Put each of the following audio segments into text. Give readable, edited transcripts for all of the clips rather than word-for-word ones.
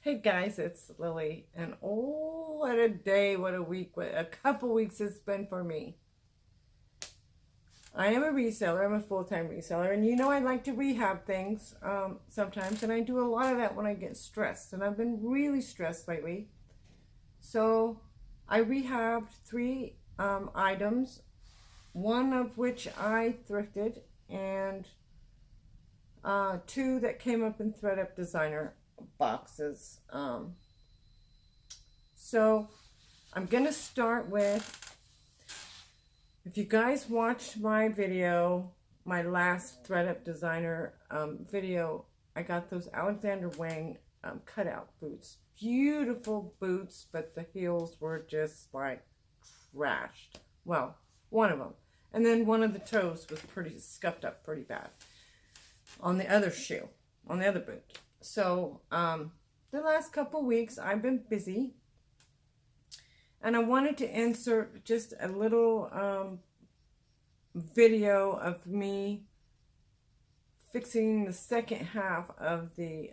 Hey guys, it's Lily, and oh, what a day, what a week, what a couple weeks it's been for me. I am a reseller, I'm a full-time reseller, and you know I like to rehab things sometimes, and I do a lot of that when I get stressed, and I've been really stressed lately. So I rehabbed three items, one of which I thrifted, and two that came up in ThredUp designer boxes. So I'm gonna start with, if you guys watched my video, my last ThredUp designer video, I got those Alexander Wang cutout boots. Beautiful boots, but the heels were just like trashed. Well, one of them. And then one of the toes was pretty scuffed up pretty bad on the other shoe, on the other boot. So the last couple weeks I've been busy, and I wanted to insert just a little video of me fixing the second half of the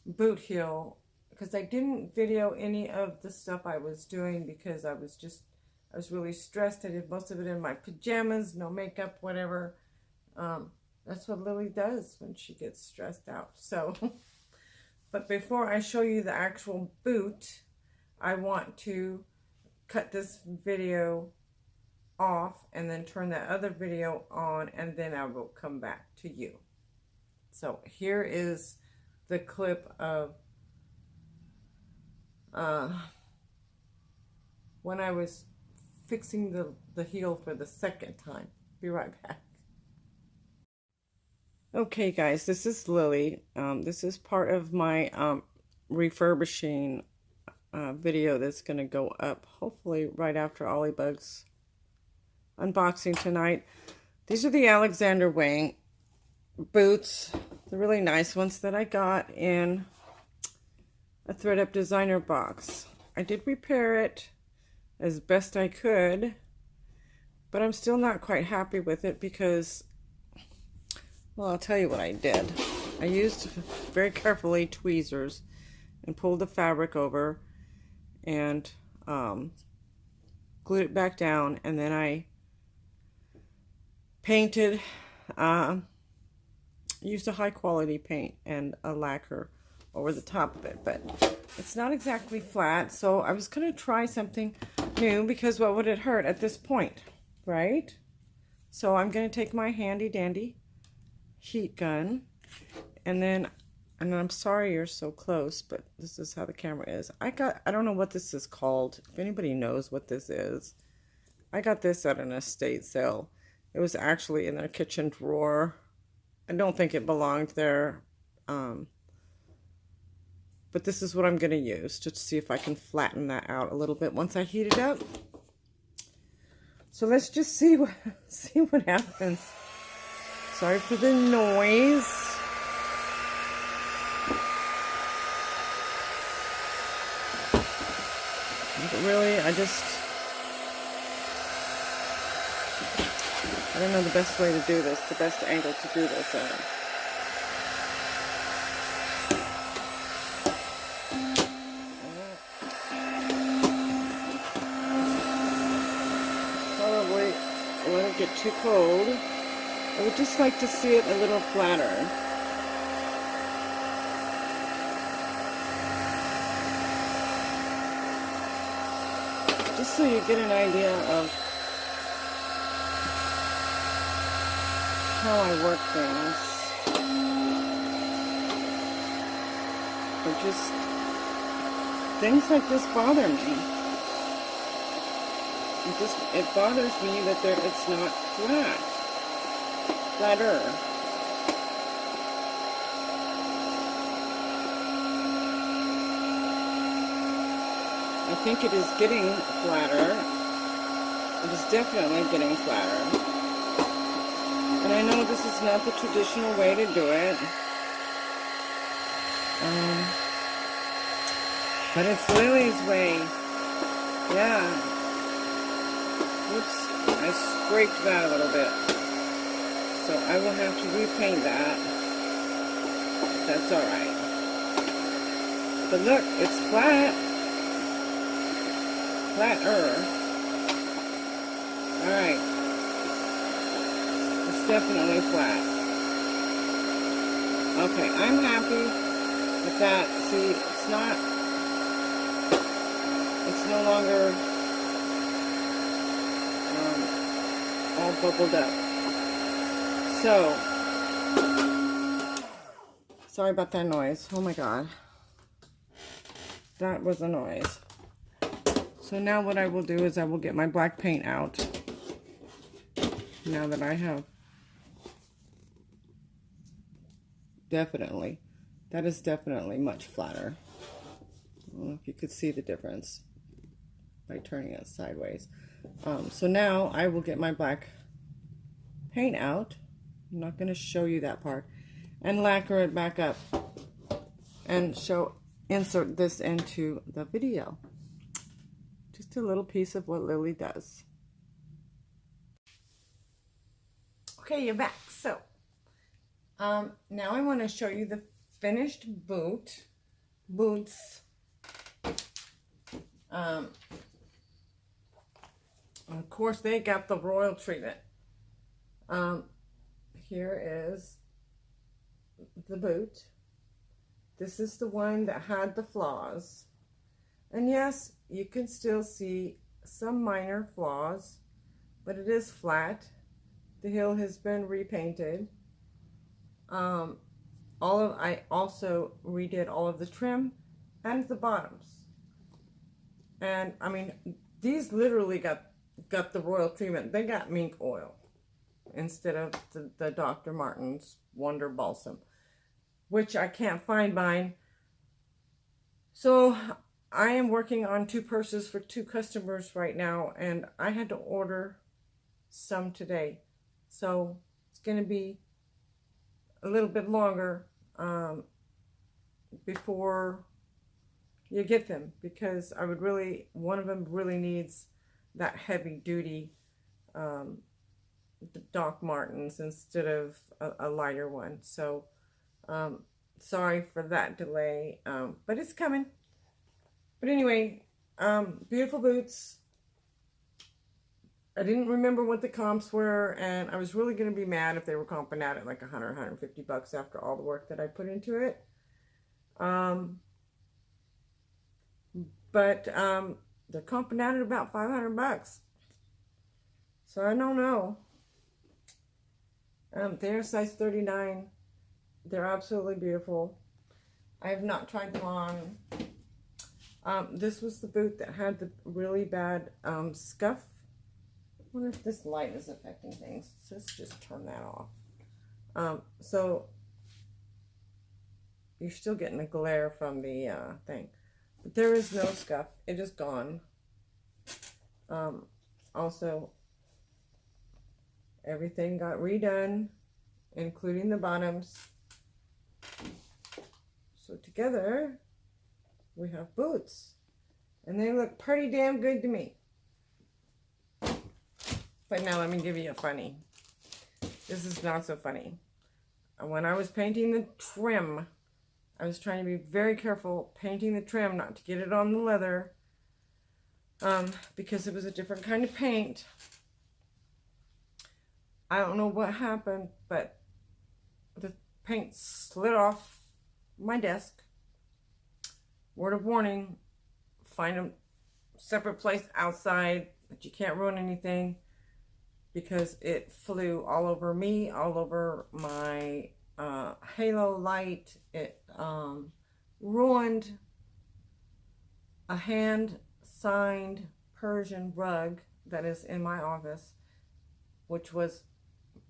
boot heel, because I didn't video any of the stuff I was doing because I was really stressed. I did most of it in my pajamas, no makeup, whatever. That's what Lily does when she gets stressed out. So, but before I show you the actual boot, I want to cut this video off and then turn that other video on, and then I will come back to you. So here is the clip of when I was fixing the heel for the second time. Be right back. Okay guys, this is Lily. This is part of my refurbishing video that's going to go up hopefully right after Ollie Bug's unboxing tonight. These are the Alexander Wang boots, the really nice ones that I got in a ThredUp designer box. I did repair it as best I could, but I'm still not quite happy with it because, well, I'll tell you what I did. I used very carefully tweezers and pulled the fabric over and glued it back down, and then I painted, used a high quality paint and a lacquer over the top of it, but it's not exactly flat. So I was going to try something new, because what would it hurt at this point, right? So I'm going to take my handy dandy heat gun, and I'm sorry you're so close, but this is how the camera is. I don't know what this is called. If anybody knows what this is, I got this at an estate sale. It was actually in their kitchen drawer. I don't think it belonged there, but this is what I'm going to use to see if I can flatten that out a little bit once I heat it up. So let's just see what happens. Sorry for the noise. But really, I don't know the best way to do this, the best angle to do this at. Probably let it get too cold. I would just like to see it a little flatter. Just so you get an idea of how I work things. But just things like this bother me. It bothers me that it's not flat. Flatter. I think it is getting flatter. It is definitely getting flatter. And I know this is not the traditional way to do it. But it's Lily's way. Yeah. Oops, I scraped that a little bit. So I will have to repaint that. That's alright. But look, it's flat. Flatter. Alright. It's definitely flat. Okay, I'm happy with that. See, it's no longer all bubbled up. So, sorry about that noise. Oh my god. That was a noise. So now what I will do is I will get my black paint out. Now that I have definitely, that is definitely much flatter. I don't know if you could see the difference by turning it sideways. So now I will get my black paint out. I'm not going to show you that part. And lacquer it back up. And insert this into the video. Just a little piece of what Lily does. Okay, you're back. So, now I want to show you the finished boots. Of course, they got the royal treatment. Here is the boot. This is the one that had the flaws. And yes, you can still see some minor flaws, but it is flat. The heel has been repainted. I also redid all of the trim and the bottoms. And I mean, these literally got the royal treatment. They got mink oil instead of the Dr. Martens Wonder Balsam, which I can't find mine. So I am working on 2 purses for 2 customers right now, and I had to order some today. So it's going to be a little bit longer before you get them, because one of them really needs that heavy duty Doc Martens instead of a lighter one. So sorry for that delay, but it's coming. But anyway, beautiful boots. I didn't remember what the comps were, and I was really going to be mad if they were comping out at like $100, $150 after all the work that I put into it. But they're comping out at about $500. So I don't know. They're size 39. They're absolutely beautiful. I have not tried them on. This was the boot that had the really bad scuff. I wonder if this light is affecting things. Let's just turn that off. So you're still getting a glare from the thing. But there is no scuff. It is gone. Also, everything got redone, including the bottoms. So together, we have boots. And they look pretty damn good to me. But now let me give you a funny. This is not so funny. When I was painting the trim, I was trying to be very careful painting the trim, not to get it on the leather, because it was a different kind of paint. I don't know what happened, but the paint slid off my desk. Word of warning, find a separate place outside, but you can't ruin anything, because it flew all over me, all over my halo light. It ruined a hand-signed Persian rug that is in my office, which was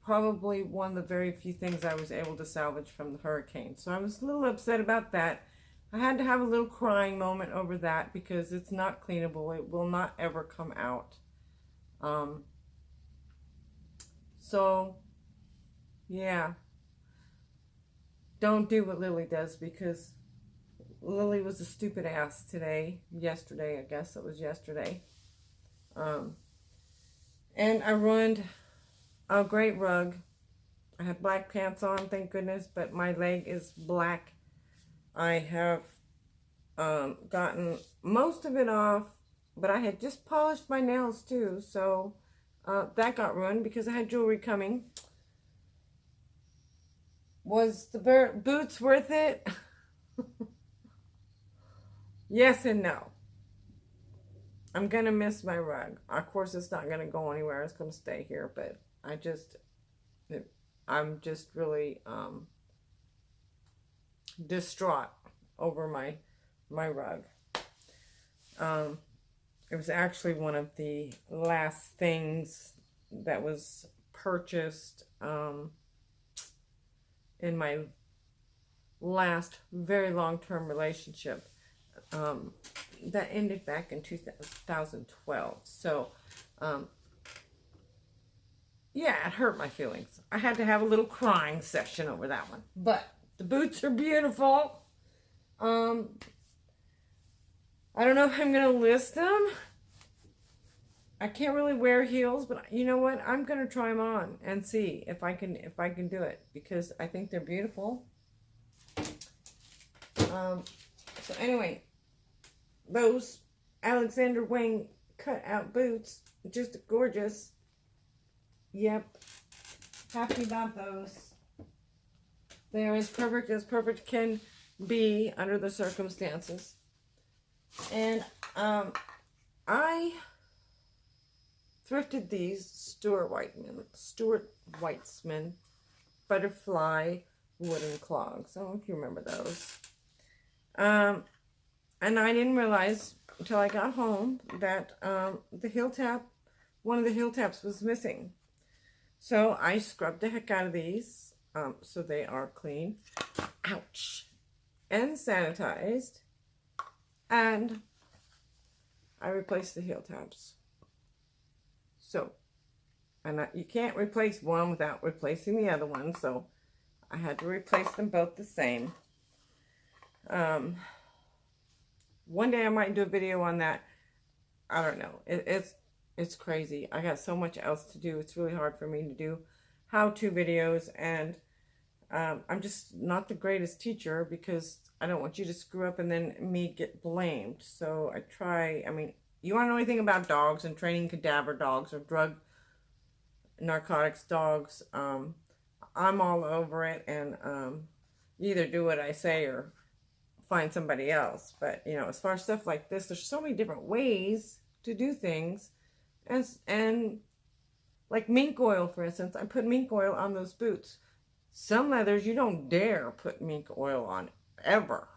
probably one of the very few things I was able to salvage from the hurricane. So I was a little upset about that. I had to have a little crying moment over that, because it's not cleanable. It will not ever come out. So, yeah. Don't do what Lily does, because Lily was a stupid ass yesterday, I guess it was yesterday. And I ruined a great rug. I have black pants on, thank goodness, but my leg is black. I have gotten most of it off, but I had just polished my nails too, so that got ruined because I had jewelry coming. Was the boots worth it? Yes and no. I'm gonna miss my rug. Of course, it's not gonna go anywhere. It's gonna stay here, but I'm just really distraught over my rug. It was actually one of the last things that was purchased in my last very long-term relationship that ended back in 2012. So yeah, it hurt my feelings. I had to have a little crying session over that one. But the boots are beautiful. I don't know if I'm gonna list them. I can't really wear heels, but you know what? I'm gonna try them on and see if I can do it, because I think they're beautiful. So anyway, those Alexander Wang cut out boots, just gorgeous. Yep, happy about those. They're as perfect can be under the circumstances. And I thrifted these Stewart Weitzman butterfly wooden clogs. I don't know if you remember those. And I didn't realize until I got home that the heel tap, one of the heel taps was missing. So I scrubbed the heck out of these so they are clean. Ouch. And sanitized. And I replaced the heel taps. So, and you can't replace one without replacing the other one, so I had to replace them both the same. One day I might do a video on that. I don't know. It's crazy. I got so much else to do. It's really hard for me to do how-to videos, and I'm just not the greatest teacher because I don't want you to screw up and then me get blamed. So I try, I mean, you want to know anything about dogs and training cadaver dogs or drug narcotics dogs, I'm all over it, and you either do what I say or find somebody else. But, you know, as far as stuff like this, there's so many different ways to do things. And like mink oil, for instance, I put mink oil on those boots. Some leathers you don't dare put mink oil on ever.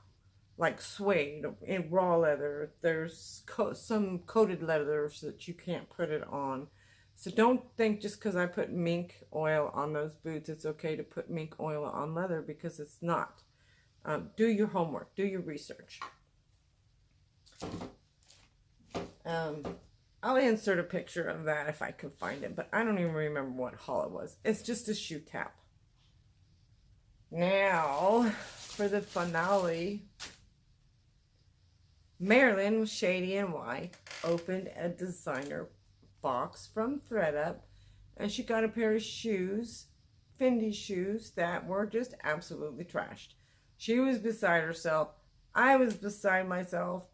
Like suede, in raw leather, there's some coated leathers that you can't put it on. So don't think just because I put mink oil on those boots, it's okay to put mink oil on leather, because it's not. Do your homework, do your research. I'll insert a picture of that if I can find it, but I don't even remember what haul it was. It's just a shoe tap. Now, for the finale, Marilyn with Shady and White opened a designer box from ThredUp, and she got a pair of shoes, Fendi shoes, that were just absolutely trashed. She was beside herself. I was beside myself.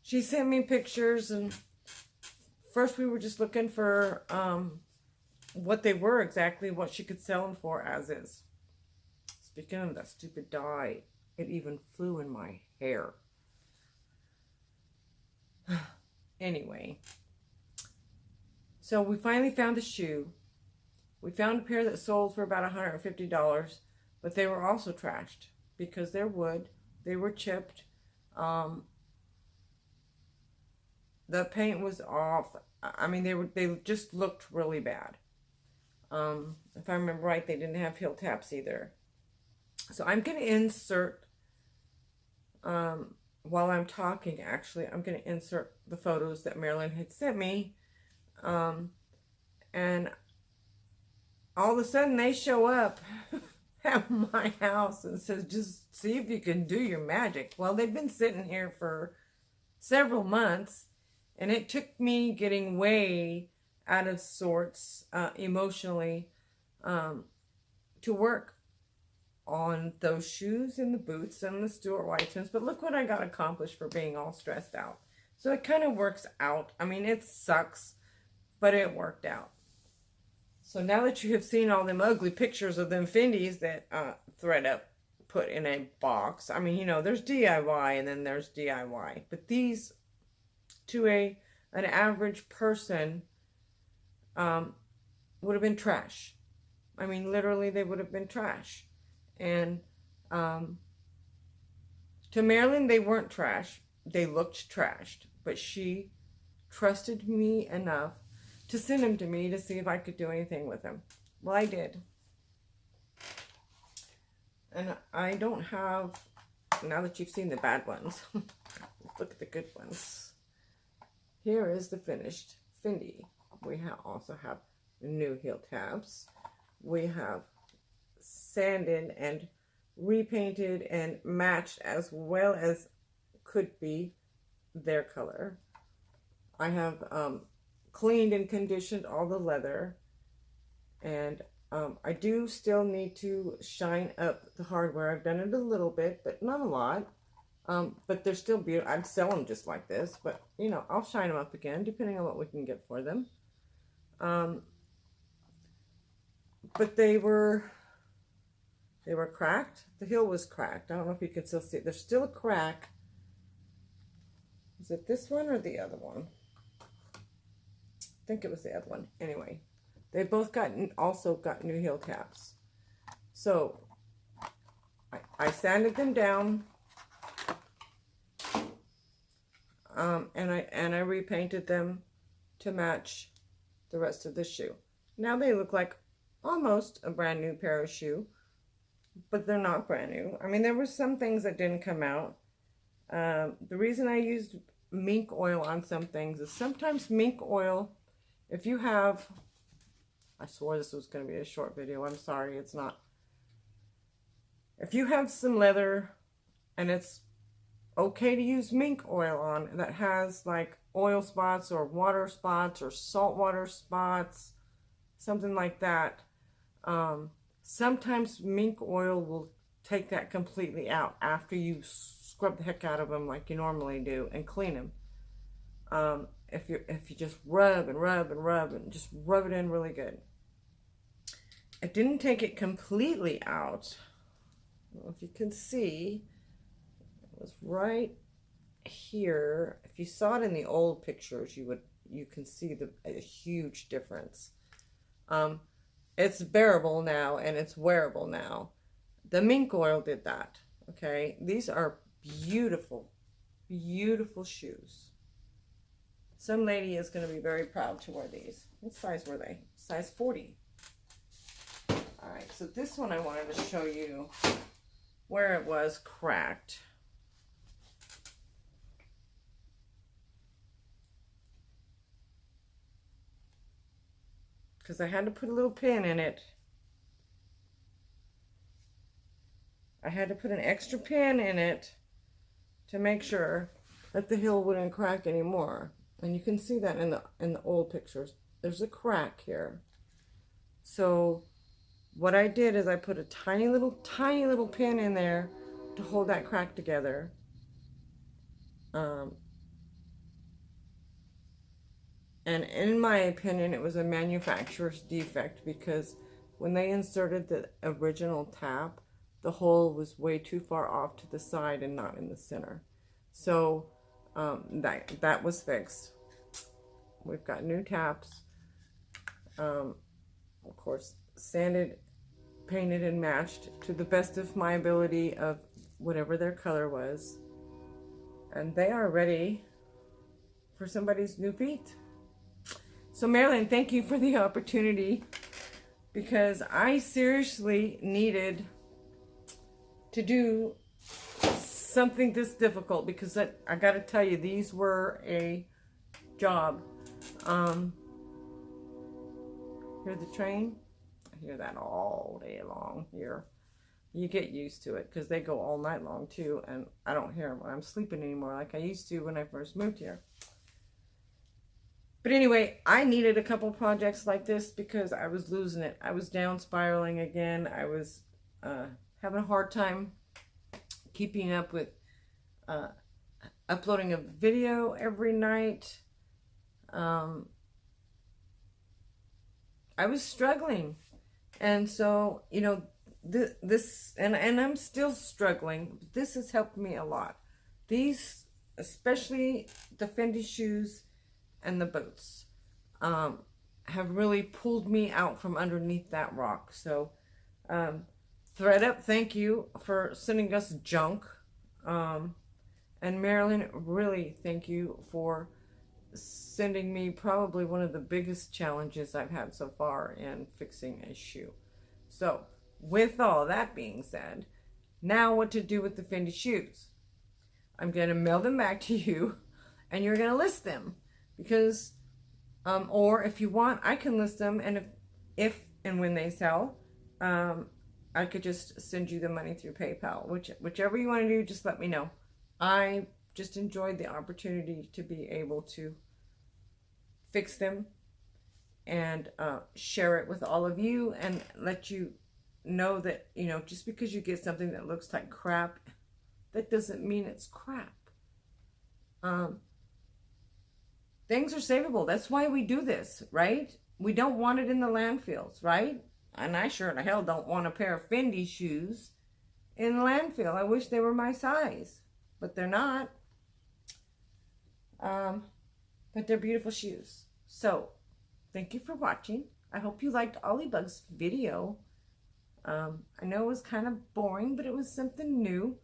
She sent me pictures, and first we were just looking for what they were exactly, what she could sell them for as is. Speaking of that stupid dye, it even flew in my hair. Anyway, so we finally found a shoe. We found a pair that sold for about $150, but they were also trashed because they're wood. They were chipped. The paint was off. I mean, they just looked really bad. If I remember right, they didn't have heel taps either. So I'm going to insert, while I'm talking, actually, I'm going to insert the photos that Marilyn had sent me. And all of a sudden they show up at my house and says, just see if you can do your magic. Well, they've been sitting here for several months, and it took me getting way out of sorts emotionally to work on those shoes and the boots and the Stewart Weitzmans, but look what I got accomplished for being all stressed out. So it kind of works out. I mean, it sucks, but it worked out. So now that you have seen all them ugly pictures of them Fendis that ThreadUp put in a box, I mean, you know, there's DIY and then there's DIY. But these, to an average person, would have been trash. I mean, literally, they would have been trash. And to Marilyn, they weren't trash. They looked trashed. But she trusted me enough to send them to me to see if I could do anything with them. Well, I did. And I don't have, now that you've seen the bad ones, look at the good ones. Here is the finished Fendi. We also have new heel tabs. We have sanded and repainted and matched as well as could be their color. I have cleaned and conditioned all the leather, and I do still need to shine up the hardware. I've done it a little bit, but not a lot. But they're still beautiful. I'd sell them just like this, but you know, I'll shine them up again depending on what we can get for them. But they were cracked. The heel was cracked. I don't know if you can still see it. There's still a crack. Is it this one or the other one? I think it was the other one. Anyway, they both also got new heel tabs. So I sanded them down, and I repainted them to match the rest of the shoe. Now they look like almost a brand new pair of shoe, but they're not brand new. I mean, there were some things that didn't come out. The reason I used mink oil on some things is sometimes mink oil, if you have, I swore this was going to be a short video. I'm sorry, it's not. If you have some leather and it's okay to use mink oil on that has like oil spots or water spots or saltwater spots, something like that, sometimes mink oil will take that completely out after you scrub the heck out of them like you normally do and clean them. If you just rub and rub and rub and just rub it in really good. I didn't take it completely out. I don't know if you can see, it was right here. If you saw it in the old pictures, you can see a huge difference. It's bearable now and it's wearable now. The mink oil did that. Okay, these are beautiful, beautiful shoes. Some lady is going to be very proud to wear these. What size were they? Size 40. All right, so this one I wanted to show you where it was cracked. Because I had to put a little pin in it. I had to put an extra pin in it to make sure that the heel wouldn't crack anymore. And you can see that in the old pictures. There's a crack here. So what I did is I put a tiny little pin in there to hold that crack together. And in my opinion, it was a manufacturer's defect because when they inserted the original tab, the hole was way too far off to the side and not in the center. So that was fixed. We've got new tabs. Of course, sanded, painted, and matched to the best of my ability of whatever their color was. And they are ready for somebody's new feet. So Marilyn, thank you for the opportunity because I seriously needed to do something this difficult because I got to tell you, these were a job. Hear the train? I hear that all day long here. You get used to it because they go all night long too, and I don't hear them when I'm sleeping anymore like I used to when I first moved here. But anyway, I needed a couple projects like this because I was losing it. I was down spiraling again. I was having a hard time keeping up with uploading a video every night. I was struggling, and so, you know, this and I'm still struggling. This has helped me a lot. These, especially the Fendi shoes and the boots, have really pulled me out from underneath that rock. So Thread Up, thank you for sending us junk. And Marilyn, really thank you for sending me probably one of the biggest challenges I've had so far in fixing a shoe. So with all that being said, now what to do with the Fendi shoes? I'm going to mail them back to you, and you're going to list them, because or if you want, I can list them, and if and when they sell, I could just send you the money through PayPal. Whichever you want to do, just let me know. I just enjoyed the opportunity to be able to fix them and share it with all of you, and let you know that, you know, just because you get something that looks like crap, that doesn't mean it's crap. Things are savable. That's why we do this, right? We don't want it in the landfills, right? And I sure the hell don't want a pair of Fendi shoes in the landfill. I wish they were my size, but they're not. But they're beautiful shoes. So, thank you for watching. I hope you liked Ollybug's video. I know it was kind of boring, but it was something new.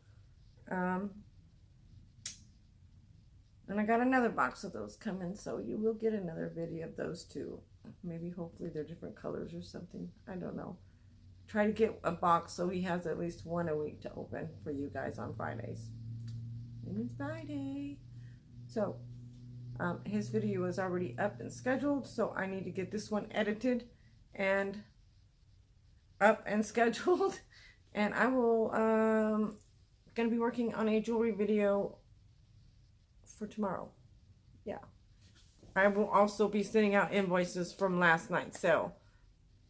And I got another box of those coming, so you will get another video of those too. Maybe, hopefully, they're different colors or something. I don't know. Try to get a box so he has at least one a week to open for you guys on Fridays. And it's Friday. So, his video is already up and scheduled, so I need to get this one edited and up and scheduled. And I will, gonna be working on a jewelry video for tomorrow. Yeah. I will also be sending out invoices from last night's sale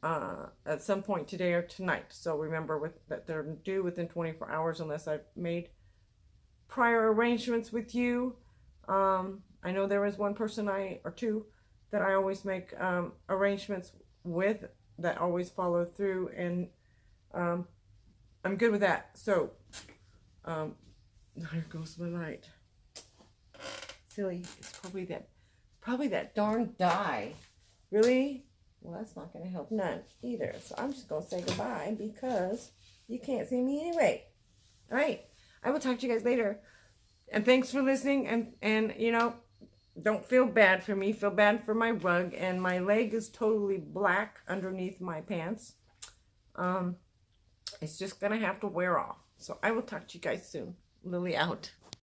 at some point today or tonight. So remember that they're due within 24 hours unless I've made prior arrangements with you. I know there is one person or two that I always make arrangements with that always follow through, and I'm good with that. So there goes my light. Silly. It's probably that darn dye. Really? Well, that's not going to help none either. So I'm just going to say goodbye because you can't see me anyway. All right. I will talk to you guys later. And thanks for listening. And you know, don't feel bad for me. Feel bad for my rug. And my leg is totally black underneath my pants. It's just going to have to wear off. So I will talk to you guys soon. Lily out.